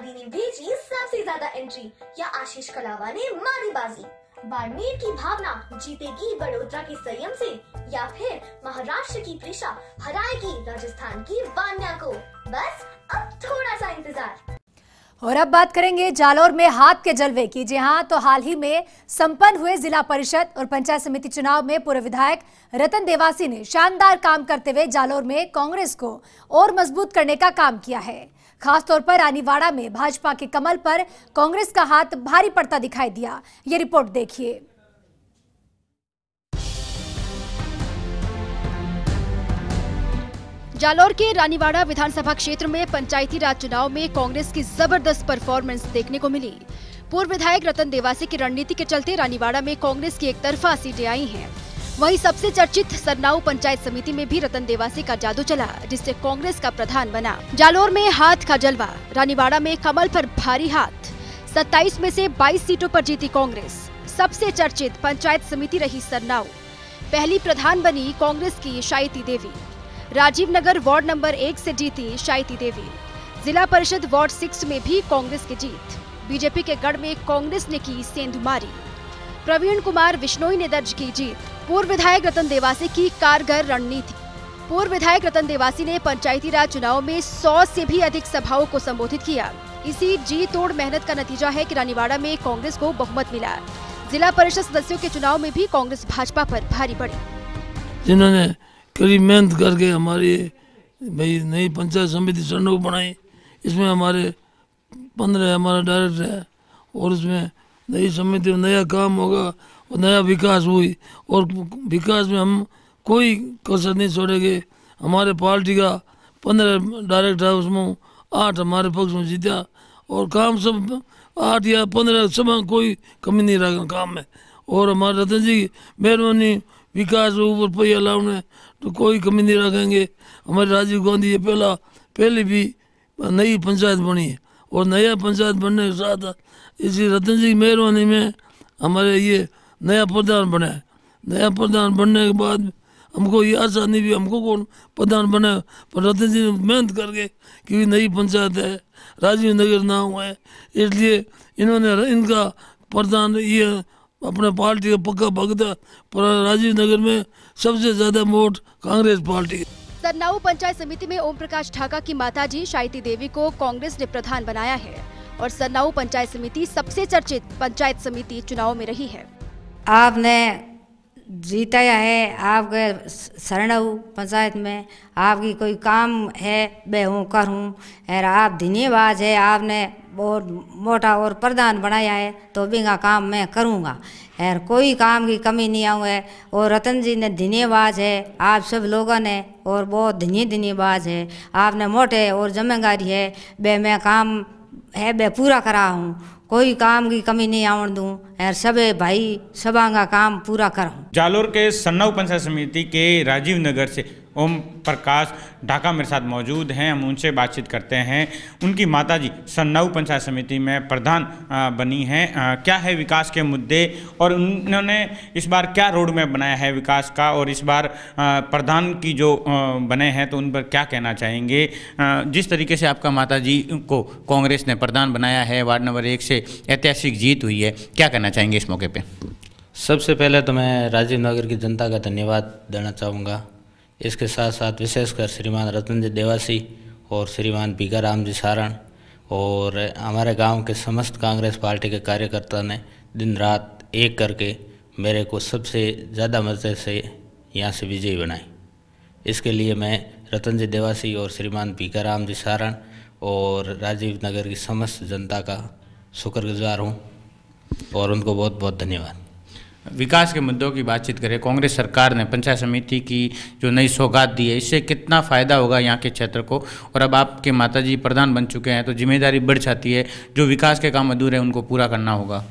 गांधी ने भेजी सबसे ज्यादा एंट्री या आशीष कलावा ने मारी बाजी? बाड़मेर की भावना जीतेगी बड़ोदरा के संयम से या फिर महाराष्ट्र की त्रिशा हराएगी राजस्थान की वान्या को? बस अब थोड़ा सा इंतजार। और अब बात करेंगे जालोर में हाथ के जलवे की। जी हां, तो हाल ही में संपन्न हुए जिला परिषद और पंचायत समिति चुनाव में पूर्व विधायक रतन देवासी ने शानदार काम करते हुए जालोर में कांग्रेस को और मजबूत करने का काम किया है। खासतौर पर रानीवाड़ा में भाजपा के कमल पर कांग्रेस का हाथ भारी पड़ता दिखाई दिया। ये रिपोर्ट देखिए। जालोर के रानीवाड़ा विधानसभा क्षेत्र में पंचायती राज चुनाव में कांग्रेस की जबरदस्त परफॉर्मेंस देखने को मिली। पूर्व विधायक रतन देवासी की रणनीति के चलते रानीवाड़ा में कांग्रेस की एकतरफा सीटें आई हैं। वहीं सबसे चर्चित सरनाऊ पंचायत समिति में भी रतन देवासी का जादू चला, जिससे कांग्रेस का प्रधान बना। जालोर में हाथ का जलवा, रानीवाड़ा में कमल पर भारी हाथ। 27 में से 22 सीटों पर जीती कांग्रेस। सबसे चर्चित पंचायत समिति रही सरनाऊ। पहली प्रधान बनी कांग्रेस की शायती देवी। राजीव नगर वार्ड नंबर 1 से जीती शायती देवी। जिला परिषद वार्ड 6 में भी कांग्रेस की जीत। बीजेपी के गढ़ में कांग्रेस ने की सेंधमारी। प्रवीण कुमार बिश्नोई ने दर्ज की जीत। पूर्व विधायक रतन देवासी की कारगर रणनीति। पूर्व विधायक रतन देवासी ने पंचायती राज चुनाव में 100 से भी अधिक सभाओं को संबोधित किया। इसी जी तोड़ मेहनत का नतीजा है कि रानीवाड़ा में कांग्रेस को बहुमत मिला। जिला परिषद सदस्यों के चुनाव में भी कांग्रेस भाजपा पर भारी पड़ी। जिन्होंने कड़ी मेहनत करके हमारी भाई नई पंचायत समिति सरनाऊ बनाई, इसमें हमारे 15 हमारा डायरेक्टर है और उसमें नई समिति में नया काम होगा और नया विकास हुई और विकास में हम कोई कसर नहीं छोड़ेंगे। हमारे पार्टी का 15 डायरेक्टर है, उसमें 8 हमारे पक्ष में जीता और काम सब 8 या 15 सब कोई कमी नहीं रहा काम में। और हमारे रतन जी की मेहरबानी विकास ऊपर पहिया लाने तो कोई कमी नहीं रखेंगे। हमारे राजीव गांधी ये पहले भी नई पंचायत बनी है और नया पंचायत बनने के साथ इसी रतन जी की मेहरबानी में हमारे ये नया प्रधान बना है। नया प्रधान बनने के बाद हमको ये आशा नहीं भी हमको कौन प्रधान बना, पर रतन जी ने मेहनत करके क्योंकि नई पंचायत है, राजीव नगर नाम है, इसलिए इन्होंने इनका प्रधान ये अपने पार्टी का पक्का भक्त है। पर राजीव नगर में सबसे ज्यादा वोट कांग्रेस पार्टी। सरनाऊ पंचायत समिति में ओम प्रकाश ढाका की माताजी शायती देवी को कांग्रेस ने प्रधान बनाया है और सरनाऊ पंचायत समिति सबसे चर्चित पंचायत समिति चुनाव में रही है। आपने जीताया है, आपके सरनाऊ पंचायत में आपकी कोई काम है मैं हूँ करूँ और आप धन्यवाद है। आपने बहुत मोटा और प्रधान बनाया है तो बिना काम मैं करूँगा और कोई काम की कमी नहीं आऊँ है। और रतन जी ने धन्यवाद है, आप सब लोगों ने और बहुत धन्यवाद है। आपने मोटे और जिम्मेदारी है बे मैं काम है बे पूरा करा हूँ, कोई काम की कमी नहीं आवन दूँ और सबे भाई सबा का काम पूरा करूँ। जालोर के सरनाऊ पंचायत समिति के राजीव नगर से ओम प्रकाश ढाका मेरे साथ मौजूद हैं। हम उनसे बातचीत करते हैं। उनकी माताजी सरनाऊ पंचायत समिति में प्रधान बनी हैं। क्या है विकास के मुद्दे और उन्होंने इस बार क्या रोड मैप बनाया है विकास का और इस बार प्रधान की जो बने हैं तो उन पर क्या कहना चाहेंगे? जिस तरीके से आपका माताजी को कांग्रेस ने प्रधान बनाया है, वार्ड नंबर 1 से ऐतिहासिक जीत हुई है, क्या कहना चाहेंगे इस मौके पर? सबसे पहले तो मैं राजीव नगर की जनता का धन्यवाद देना चाहूँगा। इसके साथ साथ विशेषकर श्रीमान रतन जी देवासी और श्रीमान भीखाराम जी सारण और हमारे गांव के समस्त कांग्रेस पार्टी के कार्यकर्ता ने दिन रात एक करके मेरे को सबसे ज़्यादा मदद से यहाँ से विजयी बनाई। इसके लिए मैं रतन जी देवासी और श्रीमान भीखाराम जी सारण और राजीव नगर की समस्त जनता का शुक्रगुजार हूँ और उनको बहुत बहुत धन्यवाद। विकास के मुद्दों की बातचीत करें, कांग्रेस सरकार ने पंचायत समिति की जो नई सौगात दी है, इससे कितना फ़ायदा होगा यहाँ के क्षेत्र को? और अब आपके माताजी प्रधान बन चुके हैं तो जिम्मेदारी बढ़ जाती है, जो विकास के काम अधूरे हैं उनको पूरा करना होगा।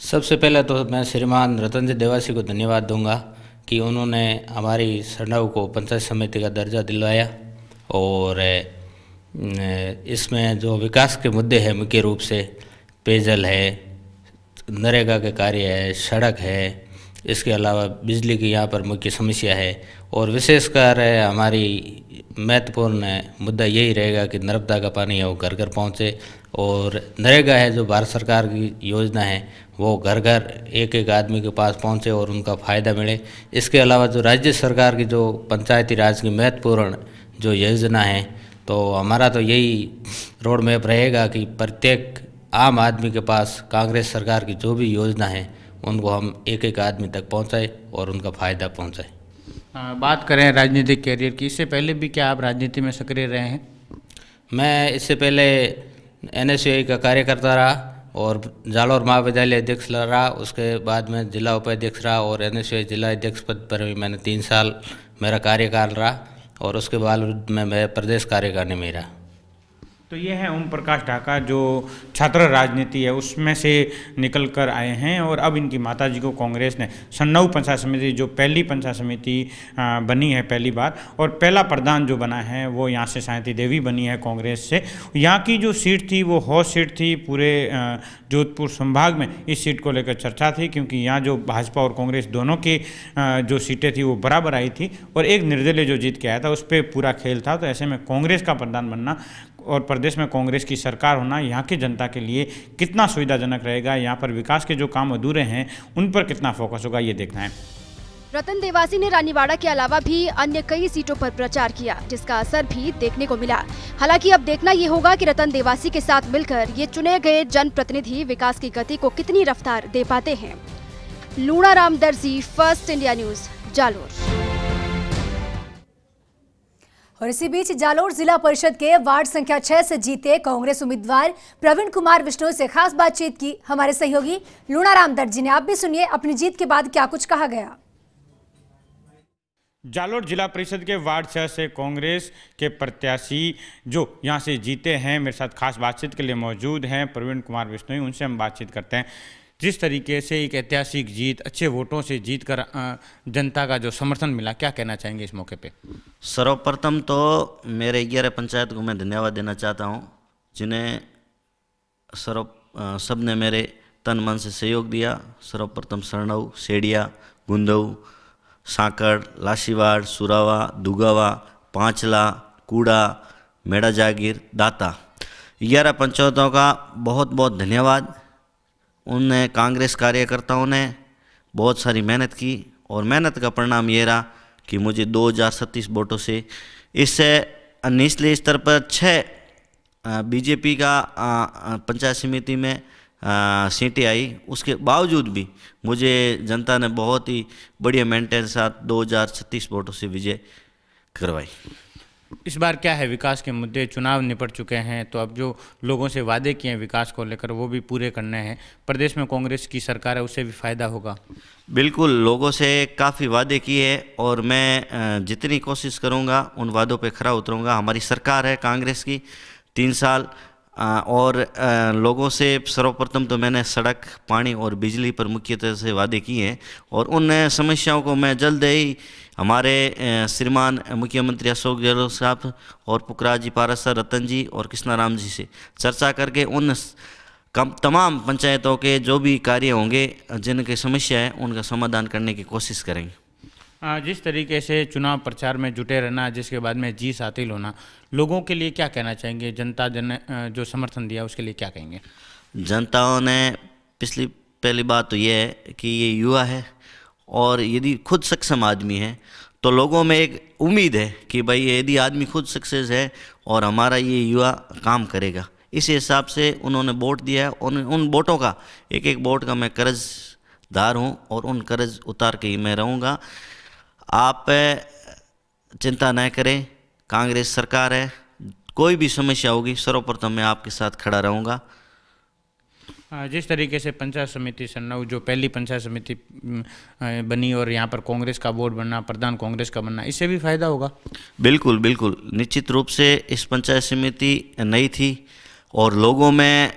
सबसे पहले तो मैं श्रीमान रतन जी देवासी को धन्यवाद दूंगा कि उन्होंने हमारी सरनाऊ को पंचायत समिति का दर्जा दिलवाया और इसमें जो विकास के मुद्दे हैं मुख्य रूप से पेयजल है, नरेगा के कार्य है, सड़क है इसके अलावा बिजली की यहाँ पर मुख्य समस्या है और विशेषकर हमारी महत्वपूर्ण मुद्दा यही रहेगा कि नर्मदा का पानी है वो घर घर पहुँचे और नरेगा है जो भारत सरकार की योजना है वो घर घर एक एक आदमी के पास पहुँचे और उनका फ़ायदा मिले। इसके अलावा जो राज्य सरकार की जो पंचायती राज की महत्वपूर्ण जो योजना है तो हमारा तो यही रोड मैप रहेगा कि प्रत्येक आम आदमी के पास कांग्रेस सरकार की जो भी योजना है उनको हम एक एक आदमी तक पहुंचाए और उनका फ़ायदा पहुंचाए। बात करें राजनीतिक कैरियर की, इससे पहले भी क्या आप राजनीति में सक्रिय रहे हैं? मैं इससे पहले NSUI का कार्यकर्ता रहा और जालौर महाविद्यालय अध्यक्ष रहा, उसके बाद मैं जिला उपाध्यक्ष रहा और NSUI जिला अध्यक्ष पद पर भी मैंने 3 साल मेरा कार्यकाल रहा और उसके बाद मैं प्रदेश कार्यकारिणी में रहा। तो ये है ओम प्रकाश ढाका जो छात्र राजनीति है उसमें से निकल कर आए हैं और अब इनकी माताजी को कांग्रेस ने सन्नाऊ पंचायत समिति जो पहली पंचायत समिति बनी है पहली बार और पहला प्रधान जो बना है वो यहाँ से सायंती देवी बनी है कांग्रेस से। यहाँ की जो सीट थी वो हॉट सीट थी, पूरे जोधपुर संभाग में इस सीट को लेकर चर्चा थी क्योंकि यहाँ जो भाजपा और कांग्रेस दोनों की जो सीटें थी वो बराबर आई थी और एक निर्दलीय जो जीत के आया था उस पर पूरा खेल था। तो ऐसे में कांग्रेस का प्रधान बनना और प्रदेश में कांग्रेस की सरकार होना यहाँ की जनता के लिए कितना सुविधाजनक रहेगा, यहाँ पर विकास के जो काम अधूरे हैं उन पर कितना फोकस होगा, ये देखना है। रतन देवासी ने रानीवाड़ा के अलावा भी अन्य कई सीटों पर प्रचार किया जिसका असर भी देखने को मिला। हालांकि अब देखना ये होगा कि रतन देवासी के साथ मिलकर ये चुने गए जनप्रतिनिधि विकास की गति को कितनी रफ्तार दे पाते हैं। लूणाराम दर्जी, फर्स्ट इंडिया न्यूज, जालोर। और इसी बीच जालोर जिला परिषद के वार्ड संख्या 6 से जीते कांग्रेस उम्मीदवार प्रवीण कुमार बिश्नोई से खास बातचीत की हमारे सहयोगी लूणाराम दर्जी ने। आप भी सुनिए अपनी जीत के बाद क्या कुछ कहा गया। जालोर जिला परिषद के वार्ड 6 से कांग्रेस के प्रत्याशी जो यहां से जीते हैं मेरे साथ खास बातचीत के लिए मौजूद हैं प्रवीण कुमार बिश्नोई, उनसे हम बातचीत करते हैं। जिस तरीके से एक ऐतिहासिक जीत, अच्छे वोटों से जीत कर जनता का जो समर्थन मिला, क्या कहना चाहेंगे इस मौके पे? सर्वप्रथम तो मेरे 11 पंचायत को मैं धन्यवाद देना चाहता हूं, जिन्हें सब ने मेरे तन मन से सहयोग दिया। सर्वप्रथम सरनऊ, सेडिया, गुंदऊ, सांकड़, लाशीवाड़, सुरावा, दुगावा, पांचला, कूड़ा, मेड़ा जागीर, दाता, 11 पंचायतों का बहुत बहुत धन्यवाद। उनने कांग्रेस कार्यकर्ताओं ने बहुत सारी मेहनत की और मेहनत का परिणाम ये रहा कि मुझे 2037 वोटों से इससे निचले स्तर पर 6 बीजेपी का पंचायत समिति में सीटें आई। उसके बावजूद भी मुझे जनता ने बहुत ही बढ़िया मेंटेन के साथ 2036 वोटों से विजय करवाई। इस बार क्या है, विकास के मुद्दे, चुनाव निपट चुके हैं तो अब जो लोगों से वादे किए हैं विकास को लेकर वो भी पूरे करने हैं। प्रदेश में कांग्रेस की सरकार है, उससे भी फायदा होगा। बिल्कुल, लोगों से काफ़ी वादे किए और मैं जितनी कोशिश करूंगा उन वादों पे खरा उतरूंगा। हमारी सरकार है कांग्रेस की 3 साल और लोगों से सर्वप्रथम तो मैंने सड़क, पानी और बिजली पर मुख्यतः से वादे किए हैं और उन समस्याओं को मैं जल्द ही हमारे श्रीमान मुख्यमंत्री अशोक गहलोत साहब और पुखराज जी पारसर, रतन जी और कृष्णाराम जी से चर्चा करके उन तमाम पंचायतों के जो भी कार्य होंगे जिनकी समस्या है उनका समाधान करने की कोशिश करेंगे। जिस तरीके से चुनाव प्रचार में जुटे रहना, जिसके बाद में जीत हासिल होना, लोगों के लिए क्या कहना चाहेंगे? जनता जो समर्थन दिया उसके लिए क्या कहेंगे? जनताओं ने पहली बात तो ये है कि ये युवा है और यदि खुद सक्षम आदमी है तो लोगों में एक उम्मीद है कि भाई यदि आदमी खुद सक्सेस है और हमारा ये युवा काम करेगा, इस हिसाब से उन्होंने वोट दिया है। उन वोटों का एक वोट का मैं कर्जदार हूँ और उन कर्ज उतार के ही मैं रहूँगा। आप चिंता न करें, कांग्रेस सरकार है, कोई भी समस्या होगी सर्वप्रथम मैं आपके साथ खड़ा रहूँगा। जिस तरीके से पंचायत समिति सन्नाऊ जो पहली पंचायत समिति बनी और यहाँ पर कांग्रेस का बोर्ड बनना, प्रधान कांग्रेस का बनना, इससे भी फायदा होगा? बिल्कुल बिल्कुल, निश्चित रूप से इस पंचायत समिति नई थी और लोगों में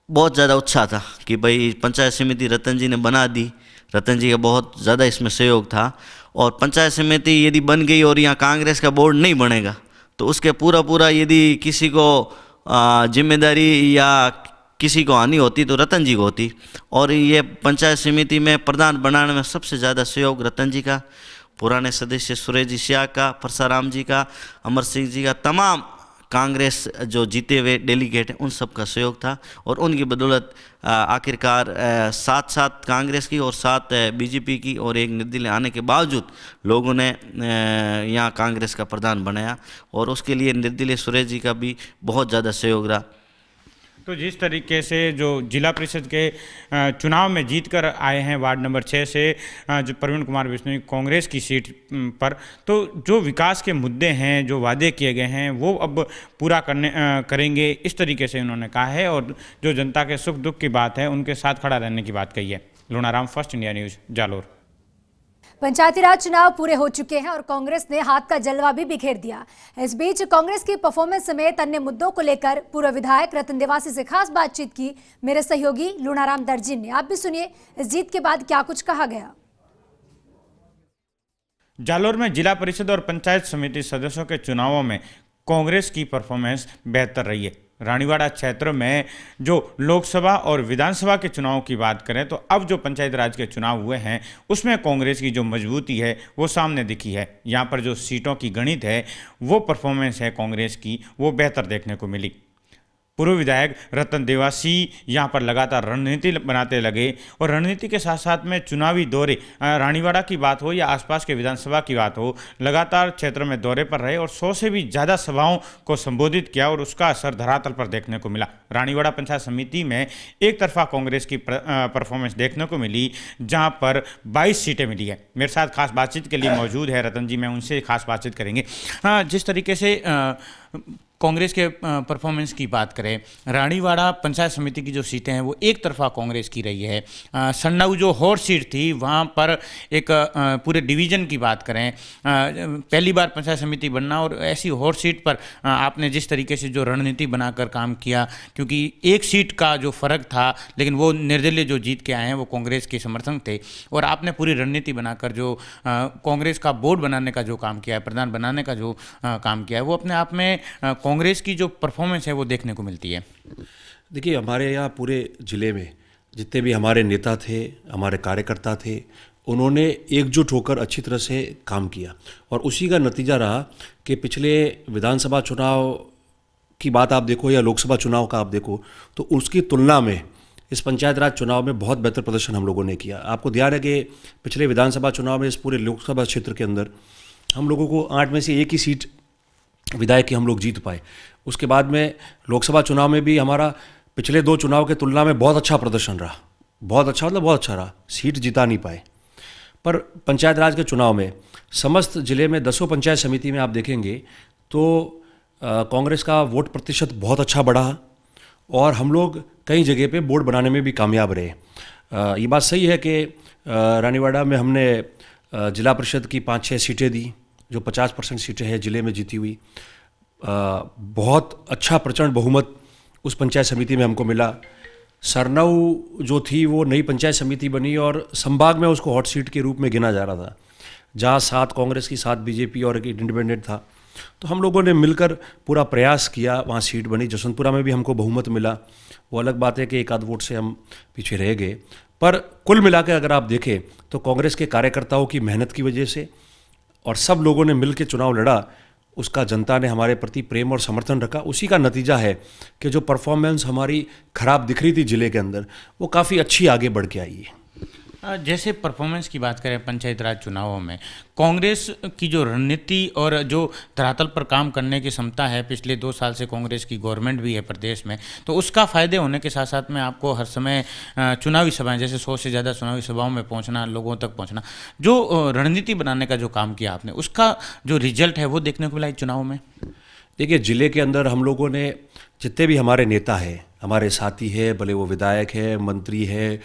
बहुत ज़्यादा उत्साह था कि भाई पंचायत समिति रतन जी ने बना दी। रतन जी का बहुत ज़्यादा इसमें सहयोग था और पंचायत समिति यदि बन गई और यहाँ कांग्रेस का बोर्ड नहीं बनेगा तो उसके पूरा यदि किसी को जिम्मेदारी या किसी को आनी होती तो रतन जी को होती। और ये पंचायत समिति में प्रधान बनाने में सबसे ज़्यादा सहयोग रतन जी का, पुराने सदस्य सुरेश जी स्याह का, परसाराम जी का, अमर सिंह जी का, तमाम कांग्रेस जो जीते हुए डेलीगेट हैं उन सब का सहयोग था। और उनकी बदौलत आखिरकार 7 कांग्रेस की और 7 बीजेपी की और एक निर्दलीय आने के बावजूद लोगों ने यहाँ कांग्रेस का प्रधान बनाया। और उसके लिए निर्दलीय सुरेश जी का भी बहुत ज़्यादा सहयोग रहा। तो जिस तरीके से जो जिला परिषद के चुनाव में जीत कर आए हैं वार्ड नंबर 6 से जो प्रवीण कुमार बिश्नोई कांग्रेस की सीट पर, तो जो विकास के मुद्दे हैं, जो वादे किए गए हैं, वो अब पूरा करेंगे, इस तरीके से उन्होंने कहा है। और जो जनता के सुख दुख की बात है उनके साथ खड़ा रहने की बात कही है। Lunaram, first India news, Jalore. पंचायती राज चुनाव पूरे हो चुके हैं और कांग्रेस ने हाथ का जलवा भी बिखेर दिया। इस बीच कांग्रेस की परफॉर्मेंस समेत अन्य मुद्दों को लेकर पूर्व विधायक रतन देवासी से खास बातचीत की मेरे सहयोगी लुणाराम दर्जी ने। आप भी सुनिए इस जीत के बाद क्या कुछ कहा गया। जालोर में जिला परिषद और पंचायत समिति सदस्यों के चुनावों में कांग्रेस की परफॉर्मेंस बेहतर रही है। रानीवाड़ा क्षेत्र में जो लोकसभा और विधानसभा के चुनाव की बात करें तो अब जो पंचायत राज के चुनाव हुए हैं उसमें कांग्रेस की जो मजबूती है वो सामने दिखी है। यहाँ पर जो सीटों की गणित है, वो परफॉर्मेंस है कांग्रेस की, वो बेहतर देखने को मिली। पूर्व विधायक रतन देवासी यहाँ पर लगातार रणनीति बनाते लगे और रणनीति के साथ साथ में चुनावी दौरे, रानीवाड़ा की बात हो या आसपास के विधानसभा की बात हो, लगातार क्षेत्र में दौरे पर रहे और 100 से भी ज़्यादा सभाओं को संबोधित किया और उसका असर धरातल पर देखने को मिला। रानीवाड़ा पंचायत समिति में एक तरफा कांग्रेस की परफॉर्मेंस देखने को मिली, जहाँ पर 22 सीटें मिली है। मेरे साथ खास बातचीत के लिए मौजूद है रतन जी, मैं उनसे खास बातचीत करेंगे। जिस तरीके से कांग्रेस के परफॉर्मेंस की बात करें, रानीवाड़ा पंचायत समिति की जो सीटें हैं वो एक तरफा कांग्रेस की रही है। सन्नाऊ जो हॉट सीट थी वहाँ पर एक पूरे डिवीज़न की बात करें, पहली बार पंचायत समिति बनना और ऐसी हॉट सीट पर आपने जिस तरीके से जो रणनीति बनाकर काम किया, क्योंकि एक सीट का जो फ़र्क था लेकिन वो निर्दलीय जो जीत के आए हैं वो कांग्रेस के समर्थन थे और आपने पूरी रणनीति बनाकर जो कांग्रेस का बोर्ड बनाने का जो काम किया है, प्रधान बनाने का जो काम किया है, वो अपने आप में कांग्रेस की जो परफॉर्मेंस है वो देखने को मिलती है। देखिए, हमारे यहाँ पूरे ज़िले में जितने भी हमारे नेता थे, हमारे कार्यकर्ता थे, उन्होंने एकजुट होकर अच्छी तरह से काम किया और उसी का नतीजा रहा कि पिछले विधानसभा चुनाव की बात आप देखो या लोकसभा चुनाव का आप देखो तो उसकी तुलना में इस पंचायत राज चुनाव में बहुत बेहतर प्रदर्शन हम लोगों ने किया। आपको ध्यान है कि पिछले विधानसभा चुनाव में इस पूरे लोकसभा क्षेत्र के अंदर हम लोगों को 8 में से 1 ही सीट विधायक की हम लोग जीत पाए। उसके बाद में लोकसभा चुनाव में भी हमारा पिछले 2 चुनाव के तुलना में बहुत अच्छा प्रदर्शन रहा, बहुत अच्छा मतलब बहुत अच्छा रहा, सीट जिता नहीं पाए। पर पंचायत राज के चुनाव में समस्त जिले में 10 पंचायत समिति में आप देखेंगे तो कांग्रेस का वोट प्रतिशत बहुत अच्छा बढ़ा और हम लोग कई जगह पे बोर्ड बनाने में भी कामयाब रहे। ये बात सही है कि रानीवाड़ा में हमने जिला परिषद की 5-6 सीटें दी, जो 50% सीटें हैं जिले में जीती हुई। बहुत अच्छा प्रचंड बहुमत उस पंचायत समिति में हमको मिला। सरनाऊ जो थी वो नई पंचायत समिति बनी और संभाग में उसको हॉट सीट के रूप में गिना जा रहा था, जहाँ 7 कांग्रेस की, 7 बीजेपी और एक इंडिपेंडेंट था। तो हम लोगों ने मिलकर पूरा प्रयास किया, वहाँ सीट बनी। जसवंतपुरा में भी हमको बहुमत मिला। वो अलग बात है कि 1 आध वोट से हम पीछे रह गए, पर कुल मिलाकर अगर आप देखें तो कांग्रेस के कार्यकर्ताओं की मेहनत की वजह से और सब लोगों ने मिलकर चुनाव लड़ा, उसका जनता ने हमारे प्रति प्रेम और समर्थन रखा। उसी का नतीजा है कि जो परफॉर्मेंस हमारी खराब दिख रही थी जिले के अंदर, वो काफ़ी अच्छी आगे बढ़ के आई है। जैसे परफॉर्मेंस की बात करें पंचायत राज चुनावों में, कांग्रेस की जो रणनीति और जो धरातल पर काम करने की क्षमता है, पिछले 2 साल से कांग्रेस की गवर्नमेंट भी है प्रदेश में, तो उसका फ़ायदे होने के साथ साथ में आपको हर समय चुनावी सभाएं, जैसे 100 से ज़्यादा चुनावी सभाओं में पहुंचना, लोगों तक पहुंचना, जो रणनीति बनाने का जो काम किया आपने, उसका जो रिजल्ट है वो देखने को मिला चुनाव में। देखिए, ज़िले के अंदर हम लोगों ने जितने भी हमारे नेता हैं, हमारे साथी है, भले वो विधायक है, मंत्री है,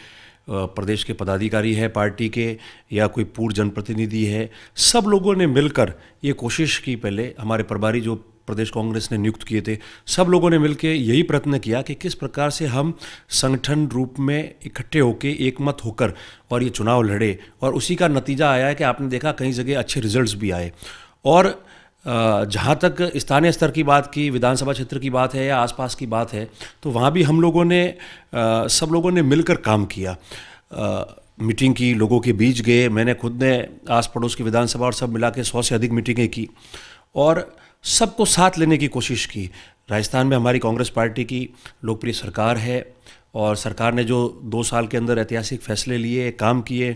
प्रदेश के पदाधिकारी है पार्टी के या कोई पूर्व जनप्रतिनिधि है, सब लोगों ने मिलकर ये कोशिश की। पहले हमारे प्रभारी जो प्रदेश कांग्रेस ने नियुक्त किए थे, सब लोगों ने मिलकर यही प्रयत्न किया कि किस प्रकार से हम संगठन रूप में इकट्ठे होकर एकमत होकर और ये चुनाव लड़े। और उसी का नतीजा आया है कि आपने देखा कई जगह अच्छे रिजल्ट्स भी आए। और जहाँ तक स्थानीय स्तर की बात की, विधानसभा क्षेत्र की बात है या आसपास की बात है, तो वहाँ भी हम लोगों ने सब लोगों ने मिलकर काम किया। मीटिंग की, लोगों के बीच गए, मैंने खुद ने आस पड़ोस की विधानसभा और सब मिला के 100 से अधिक मीटिंगें की और सबको साथ लेने की कोशिश की। राजस्थान में हमारी कांग्रेस पार्टी की लोकप्रिय सरकार है और सरकार ने जो 2 साल के अंदर ऐतिहासिक फैसले लिए, काम किए,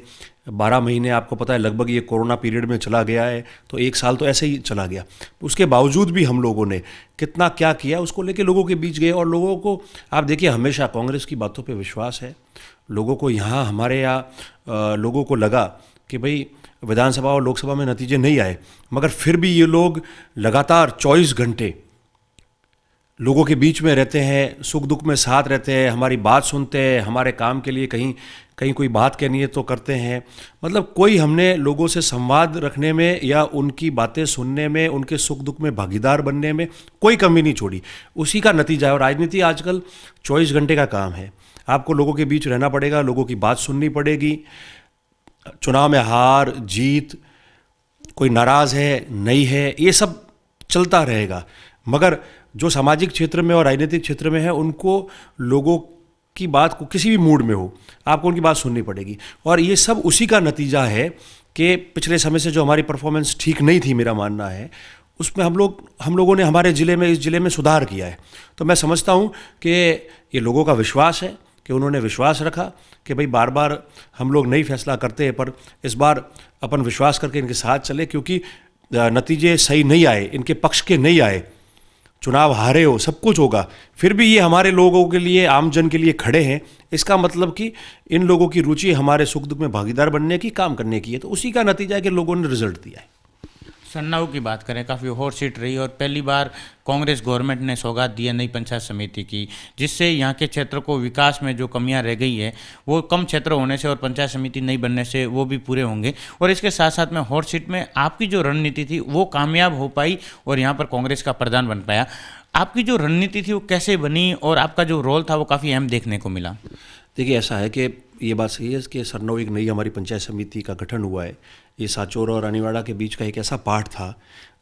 12 महीने आपको पता है लगभग ये कोरोना पीरियड में चला गया है, तो 1 साल तो ऐसे ही चला गया। उसके बावजूद भी हम लोगों ने कितना क्या किया उसको लेके लोगों के बीच गए और लोगों को, आप देखिए, हमेशा कांग्रेस की बातों पे विश्वास है लोगों को। यहाँ हमारे यहाँ लोगों को लगा कि भाई विधानसभा और लोकसभा में नतीजे नहीं आए, मगर फिर भी ये लोग लगातार 24 घंटे लोगों के बीच में रहते हैं, सुख दुख में साथ रहते हैं, हमारी बात सुनते हैं, हमारे काम के लिए कहीं कहीं कोई बात कहनी है तो करते हैं। मतलब कोई हमने लोगों से संवाद रखने में या उनकी बातें सुनने में, उनके सुख दुख में भागीदार बनने में कोई कमी नहीं छोड़ी। उसी का नतीजा है। और राजनीति आजकल 24 घंटे का काम है। आपको लोगों के बीच रहना पड़ेगा, लोगों की बात सुननी पड़ेगी। चुनाव में हार जीत, कोई नाराज़ है नहीं है, ये सब चलता रहेगा, मगर जो सामाजिक क्षेत्र में और राजनीतिक क्षेत्र में है उनको लोगों की बात को किसी भी मूड में हो आपको उनकी बात सुननी पड़ेगी। और ये सब उसी का नतीजा है कि पिछले समय से जो हमारी परफॉर्मेंस ठीक नहीं थी, मेरा मानना है, उसमें हम लोगों ने हमारे ज़िले में, इस ज़िले में सुधार किया है। तो मैं समझता हूँ कि ये लोगों का विश्वास है कि उन्होंने विश्वास रखा कि भाई बार बार हम लोग नहीं फैसला करते हैं, पर इस बार अपन विश्वास करके इनके साथ चले, क्योंकि नतीजे सही नहीं आए, इनके पक्ष के नहीं आए, चुनाव हारे हो, सब कुछ होगा, फिर भी ये हमारे लोगों के लिए, आम जन के लिए खड़े हैं। इसका मतलब कि इन लोगों की रुचि हमारे सुख दुख में भागीदार बनने की, काम करने की है। तो उसी का नतीजा है कि लोगों ने रिजल्ट दिया है। सरनाऊ की बात करें, काफ़ी हॉट सीट रही और पहली बार कांग्रेस गवर्नमेंट ने सौगात दिया नई पंचायत समिति की, जिससे यहाँ के क्षेत्र को विकास में जो कमियां रह गई है वो कम क्षेत्र होने से और पंचायत समिति नहीं बनने से वो भी पूरे होंगे। और इसके साथ साथ में हॉट सीट में आपकी जो रणनीति थी वो कामयाब हो पाई और यहाँ पर कांग्रेस का प्रधान बन पाया। आपकी जो रणनीति थी वो कैसे बनी और आपका जो रोल था वो काफ़ी अहम देखने को मिला? देखिए, ऐसा है कि ये बात सही है कि सरनाऊ एक नई हमारी पंचायत समिति का गठन हुआ है। ये सांचौर और रानीवाड़ा के बीच का एक ऐसा पार्ट था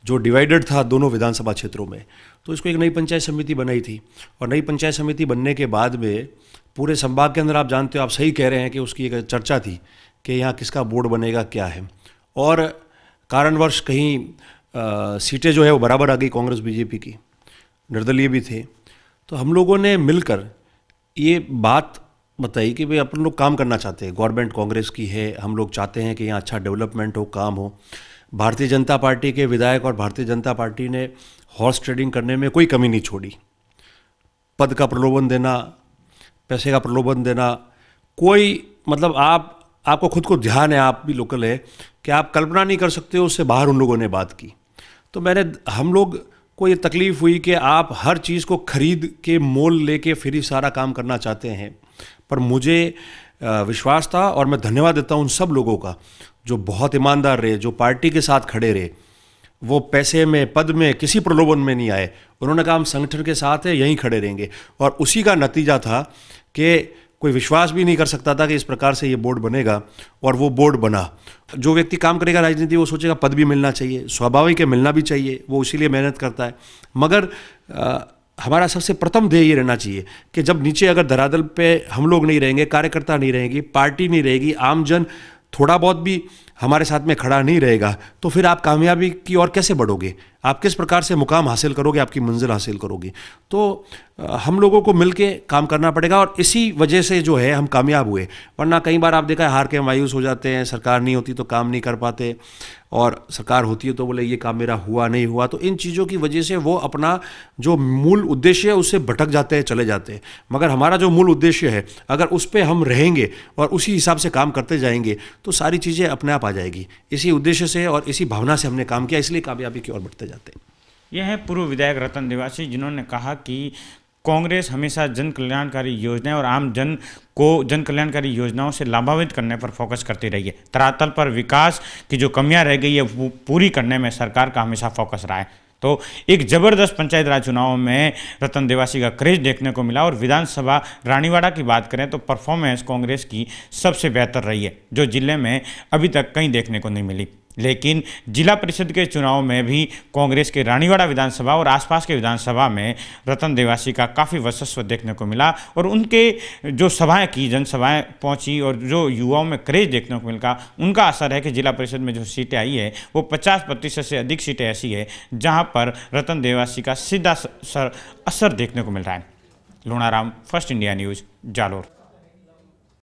जो डिवाइडेड था दोनों विधानसभा क्षेत्रों में, तो इसको एक नई पंचायत समिति बनाई थी। और नई पंचायत समिति बनने के बाद में पूरे संभाग के अंदर, आप जानते हो, आप सही कह रहे हैं कि उसकी एक चर्चा थी कि यहाँ किसका बोर्ड बनेगा, क्या है। और कारणवश कहीं सीटें जो है वो बराबर आ गई कांग्रेस बीजेपी की, निर्दलीय भी थे। तो हम लोगों ने मिलकर ये बात बताई कि भाई अपन लोग काम करना चाहते हैं, गवर्नमेंट कांग्रेस की है, हम लोग चाहते हैं कि यहाँ अच्छा डेवलपमेंट हो, काम हो। भारतीय जनता पार्टी के विधायक और भारतीय जनता पार्टी ने हॉर्स ट्रेडिंग करने में कोई कमी नहीं छोड़ी। पद का प्रलोभन देना, पैसे का प्रलोभन देना, कोई, मतलब आपको खुद को ध्यान है, आप भी लोकल है, कि आप कल्पना नहीं कर सकते हो, उससे बाहर उन लोगों ने बात की। तो हम लोग को ये तकलीफ़ हुई कि आप हर चीज़ को खरीद के मोल लेके फिर ही सारा काम करना चाहते हैं। पर मुझे विश्वास था और मैं धन्यवाद देता हूँ उन सब लोगों का जो बहुत ईमानदार रहे, जो पार्टी के साथ खड़े रहे। वो पैसे में, पद में, किसी प्रलोभन में नहीं आए। उन्होंने कहा हम संगठन के साथ है, यहीं खड़े रहेंगे। और उसी का नतीजा था कि कोई विश्वास भी नहीं कर सकता था कि इस प्रकार से ये बोर्ड बनेगा, और वो बोर्ड बना। जो व्यक्ति काम करेगा राजनीति, वो सोचेगा पद भी मिलना चाहिए, स्वाभाविक है, मिलना भी चाहिए, वो इसीलिए मेहनत करता है। मगर हमारा सबसे प्रथम ध्येय ये रहना चाहिए कि जब नीचे अगर धरातल पे हम लोग नहीं रहेंगे, कार्यकर्ता नहीं रहेंगी, पार्टी नहीं रहेगी, आमजन थोड़ा बहुत भी हमारे साथ में खड़ा नहीं रहेगा, तो फिर आप कामयाबी की ओर कैसे बढ़ोगे? आप किस प्रकार से मुकाम हासिल करोगे, आपकी मंजिल हासिल करोगे? तो हम लोगों को मिलके काम करना पड़ेगा और इसी वजह से जो है हम कामयाब हुए। वरना कई बार आप देखा है हार के मायूस हो जाते हैं, सरकार नहीं होती तो काम नहीं कर पाते, और सरकार होती है तो बोले ये काम मेरा हुआ नहीं हुआ। तो इन चीज़ों की वजह से वो अपना जो मूल उद्देश्य है उससे भटक जाते हैं, चले जाते हैं। मगर हमारा जो मूल उद्देश्य है, अगर उस पर हम रहेंगे और उसी हिसाब से काम करते जाएंगे तो सारी चीज़ें अपने आप आ जाएगी। इसी उद्देश्य से और इसी भावना से हमने काम किया, इसलिए कामयाबी की ओर बढ़ते जाते हैं। यह है पूर्व विधायक रतन देवासी, जिन्होंने कहा कि कांग्रेस हमेशा जन कल्याणकारी योजनाएं और आम जन को जन कल्याणकारी योजनाओं से लाभान्वित करने पर फोकस करती रही है। धरातल पर विकास की जो कमियां रह गई है वो पूरी करने में सरकार का हमेशा फोकस रहा है। तो एक जबरदस्त पंचायत राज चुनाव में रतन देवासी का क्रेज देखने को मिला। और विधानसभा रानीवाड़ा की बात करें तो परफॉर्मेंस कांग्रेस की सबसे बेहतर रही है, जो जिले में अभी तक कहीं देखने को नहीं मिली। लेकिन जिला परिषद के चुनाव में भी कांग्रेस के रानीवाड़ा विधानसभा और आसपास के विधानसभा में रतन देवासी का काफ़ी वर्चस्व देखने को मिला और उनके जो सभाएं की, जनसभाएं पहुंची और जो युवाओं में क्रेज देखने को मिला, उनका असर है कि जिला परिषद में जो सीटें आई है वो 50% से अधिक सीटें ऐसी है जहां पर रतन देवासी का सीधा असर देखने को मिल रहा है। Lunaram, first India news, Jalore.